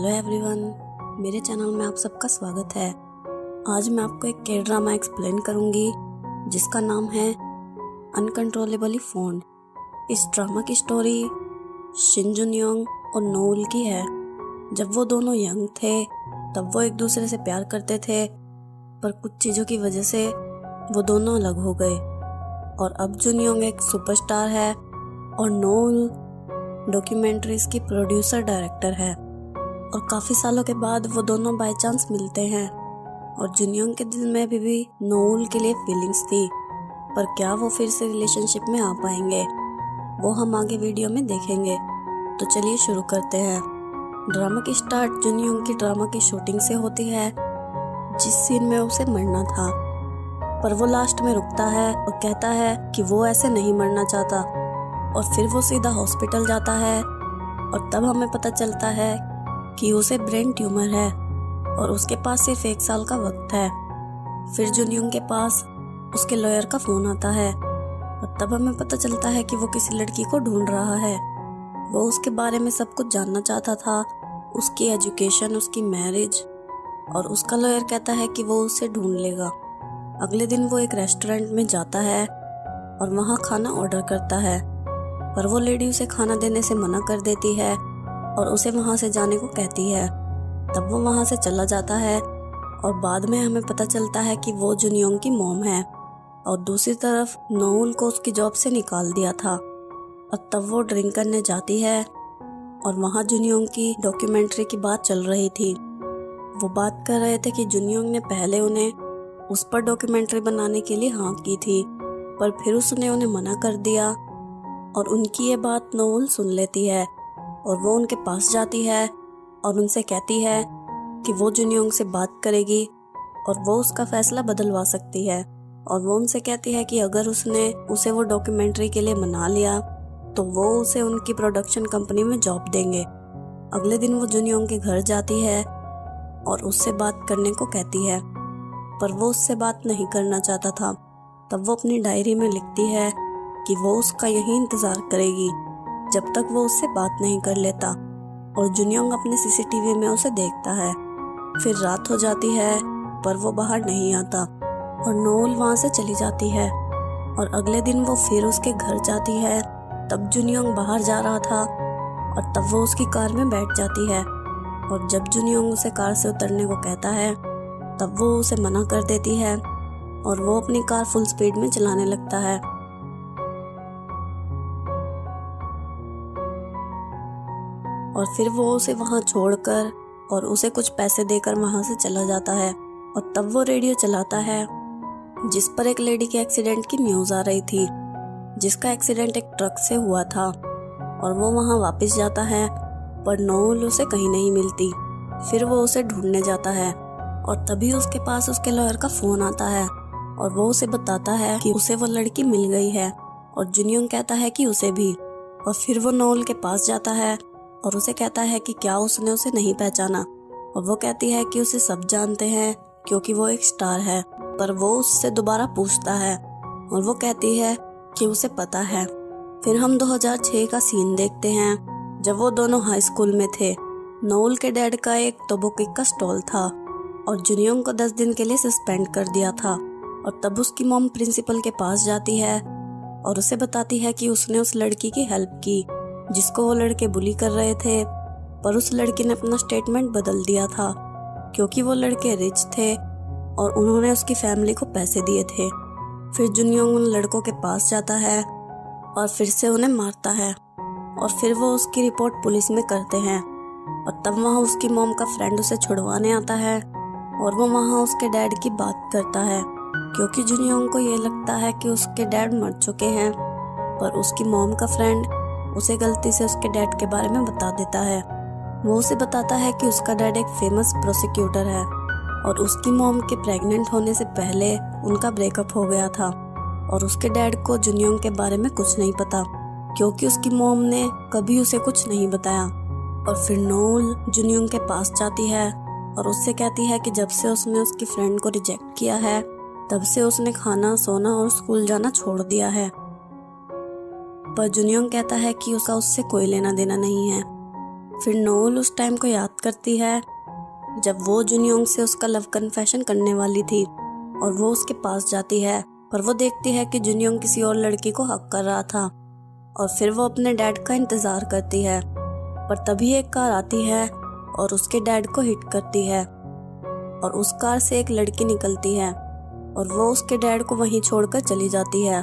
Hello everyone, मेरे channel में आप सबका स्वागत है। आज मैं आपको एक के ड्रामा एक्सप्लेन करूंगी जिसका नाम है अनकंट्रोलेबली फॉन्ड। इस ड्रामा की स्टोरी शिन जुन योंग और नोएल की है। जब वो दोनों यंग थे तब वो एक दूसरे से प्यार करते थे, पर कुछ चीज़ों की वजह से वो दोनों अलग हो गए। और अब जुन योंग एक सुपरस्टार है और नोएल डॉक्यूमेंट्रीज की प्रोड्यूसर डायरेक्टर है। और काफ़ी सालों के बाद वो दोनों बाय चांस मिलते हैं और जुन योंग के दिल में भी नोएल के लिए फीलिंग्स थी, पर क्या वो फिर से रिलेशनशिप में आ पाएंगे वो हम आगे वीडियो में देखेंगे। तो चलिए शुरू करते हैं। ड्रामा की स्टार्ट जुन योंग की ड्रामा की शूटिंग से होती है, जिस सीन में उसे मरना था, पर वो लास्ट में रुकता है और कहता है कि वो ऐसे नहीं मरना चाहता। और फिर वो सीधा हॉस्पिटल जाता है और तब हमें पता चलता है कि उसे ब्रेन ट्यूमर है और उसके पास सिर्फ 1 साल का वक्त है। फिर जुन योंग के पास उसके लॉयर का फोन आता है और तब हमें पता चलता है कि वो किसी लड़की को ढूंढ रहा है। वो उसके बारे में सब कुछ जानना चाहता था, उसकी एजुकेशन, उसकी मैरिज, और उसका लॉयर कहता है कि वो उसे ढूंढ लेगा। अगले दिन वो एक रेस्टोरेंट में जाता है और वहाँ खाना ऑर्डर करता है, पर वो लेडी उसे खाना देने से मना कर देती है और उसे वहाँ से जाने को कहती है। तब वो वहाँ से चला जाता है और बाद में हमें पता चलता है कि वो जुन योंग की मॉम है और दूसरी तरफ नोएल को उसकी जॉब से निकाल दिया था। और तब वो ड्रिंक करने जाती है और वहाँ जुन योंग की डॉक्यूमेंट्री की बात चल रही थी। वो बात कर रहे थे कि जुन योंग ने पहले उन्हें उस पर डॉक्यूमेंट्री बनाने के लिए हाँ की थी, पर फिर उसने उन्हें मना कर दिया। और उनकी ये बात नोएल सुन लेती है और वो उनके पास जाती है और उनसे कहती है कि वो जुन योंग से बात करेगी और वो उसका फैसला बदलवा सकती है। और वो उनसे कहती है कि अगर उसने उसे वो डॉक्यूमेंट्री के लिए मना लिया तो वो उसे उनकी प्रोडक्शन कंपनी में जॉब देंगे। अगले दिन वो जुन योंग के घर जाती है और उससे बात करने को कहती है, पर वो उससे बात नहीं करना चाहता था। तब वो अपनी डायरी में लिखती है कि वो उसका यही इंतजार करेगी जब तक वो उससे बात नहीं कर लेता। और जुन योंग अपने सीसीटीवी में उसे देखता है। फिर रात हो जाती है पर वो बाहर नहीं आता और नोएल वहाँ से चली जाती है। और अगले दिन वो फिर उसके घर जाती है। तब जुन योंग बाहर जा रहा था और तब वो उसकी कार में बैठ जाती है। और जब जुन योंग उसे कार से उतरने को कहता है तब वो उसे मना कर देती है और वो अपनी कार फुल स्पीड में चलाने लगता है। और फिर वो उसे वहाँ छोड़कर और उसे कुछ पैसे देकर वहाँ से चला जाता है। और तब वो रेडियो चलाता है जिस पर एक लेडी के एक्सीडेंट की न्यूज़ आ रही थी, जिसका एक्सीडेंट एक ट्रक से हुआ था। और वो वहाँ वापस जाता है पर नोएल उसे कहीं नहीं मिलती। फिर वो उसे ढूंढने जाता है और तभी उसके पास उसके लॉयर का फोन आता है और वो उसे बताता है कि उसे वो लड़की मिल गई है। और जुन योंग कहता है कि उसे भी। और फिर वो नोएल के पास जाता है और उसे कहता है कि क्या उसने उसे नहीं पहचाना। और वो कहती है कि उसे सब जानते हैं क्योंकि वो एक स्टार है। पर वो उससे दोबारा पूछता है और वो कहती है कि उसे पता है। फिर हम 2006 का सीन देखते हैं जब वो दोनों हाई स्कूल में थे। नोएल के डैड का एक तोबोकिक का स्टॉल था और जुन योंग को 10 दिन के लिए सस्पेंड कर दिया था। और तब उसकी मॉम प्रिंसिपल के पास जाती है और उसे बताती है कि उसने उस लड़की की हेल्प की जिसको वो लड़के बुली कर रहे थे, पर उस लड़की ने अपना स्टेटमेंट बदल दिया था क्योंकि वो लड़के रिच थे और उन्होंने उसकी फैमिली को पैसे दिए थे। फिर जुन योंग उन लड़कों के पास जाता है और फिर से उन्हें मारता है और फिर वो उसकी रिपोर्ट पुलिस में करते हैं। और तब वहाँ उसकी मॉम का फ्रेंड उसे छुड़वाने आता है और वो वहाँ उसके डैड की बात करता है क्योंकि जुन योंग को ये लगता है कि उसके डैड मर चुके हैं। पर उसकी मॉम का फ्रेंड उसे गलती से उसके डैड के बारे में बता देता है। वो उसे बताता है कि उसका डैड एक फेमस प्रोसिक्यूटर है और उसकी मॉम के प्रेग्नेंट होने से पहले उनका ब्रेकअप हो गया था। और उसके डैड को जुन योंग के बारे में कुछ नहीं पता क्योंकि उसकी मॉम ने कभी उसे कुछ नहीं बताया। और फिर नोएल जुन योंग के पास जाती है और उससे कहती है कि जब से उसने उसकी फ्रेंड को रिजेक्ट किया है तब से उसने खाना, सोना और स्कूल जाना छोड़ दिया है। पर जुन योंग कहता है कि उसका उससे कोई लेना देना नहीं है फिर नोल उस टाइम को याद करती है जब वो जुनयोंग से उसका लव कन्फेशन करने वाली थी और वो उसके पास जाती है, पर वो देखती है कि जुनयोंग किसी और लड़की को हक कर रहा था और फिर वो अपने डैड का इंतजार करती है। पर तभी एक कार आती है और उसके डैड को हिट करती है और उस कार से एक लड़की निकलती है और वो उसके डैड को वहीं छोड़कर चली जाती है।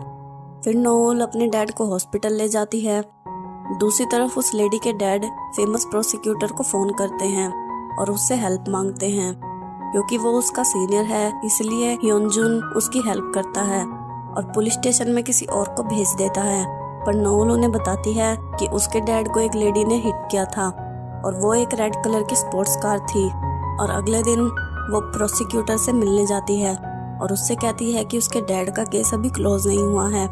फिर नोल अपने डैड को हॉस्पिटल ले जाती है। दूसरी तरफ उस लेडी के डैड फेमस प्रोसिक्यूटर को फोन करते हैं और उससे हेल्प मांगते हैं। क्योंकि वो उसका सीनियर है इसलिए ह्योनजुन उसकी हेल्प करता है और पुलिस स्टेशन में किसी और को भेज देता है। पर नोल उन्हें बताती है कि उसके डैड को एक लेडी ने हिट किया था और वो एक रेड कलर की स्पोर्ट्स कार थी। और अगले दिन वो प्रोसिक्यूटर से मिलने जाती है और उससे कहती है कि उसके डैड का केस अभी क्लोज नहीं हुआ है,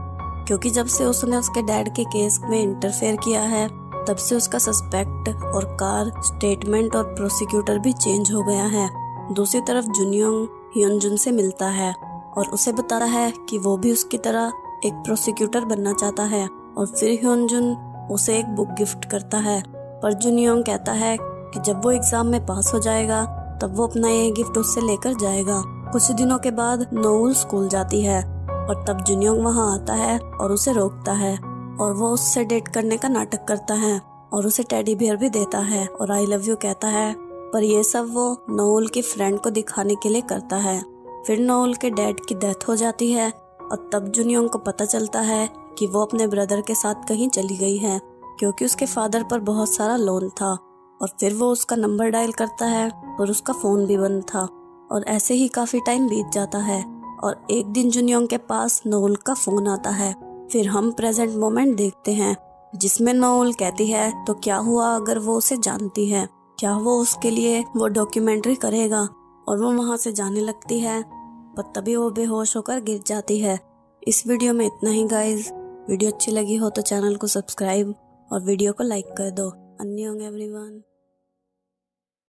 क्योंकि जब से उसने उसके डैड के केस में इंटरफेयर किया है तब से उसका सस्पेक्ट और कार, स्टेटमेंट और प्रोसिक्यूटर भी चेंज हो गया है। दूसरी तरफ जुनयोंग ह्योनजुन से मिलता है और उसे बताता है कि वो भी उसकी तरह एक प्रोसिक्यूटर बनना चाहता है और फिर ह्योनजुन उसे एक बुक गिफ्ट करता है। पर जुनयोंग कहता है कि जब वो एग्जाम में पास हो जाएगा तब वो अपना ये गिफ्ट उससे लेकर जाएगा। कुछ दिनों के बाद नोल स्कूल जाती है और तब जुनयोंग वहाँ आता है और उसे रोकता है और वो उससे डेट करने का नाटक करता है और उसे टेडी बियर भी देता है और आई लव यू कहता है। पर ये सब वो नोल के फ्रेंड को दिखाने के लिए करता है। फिर नोल के डैड की डेथ हो जाती है और तब जुनयोंग को पता चलता है कि वो अपने ब्रदर के साथ कहीं चली गई है, क्योंकि उसके फादर पर बहुत सारा लोन था। और फिर वो उसका नंबर डायल करता है पर उसका फोन भी बंद था और ऐसे ही काफी टाइम बीत जाता है और एक दिन जुनयोंग के पास नोल का फोन आता है। फिर हम प्रेजेंट मोमेंट देखते हैं जिसमें नोल कहती है तो क्या हुआ अगर वो उसे जानती है, क्या वो उसके लिए वो डॉक्यूमेंट्री करेगा, और वो वहां से जाने लगती है। पर तभी वो बेहोश होकर गिर जाती है। इस वीडियो में इतना ही गाइज। वीडियो अच्छी लगी हो तो चैनल को सब्सक्राइब और वीडियो को लाइक कर दो। अन्यंग एवरीवन।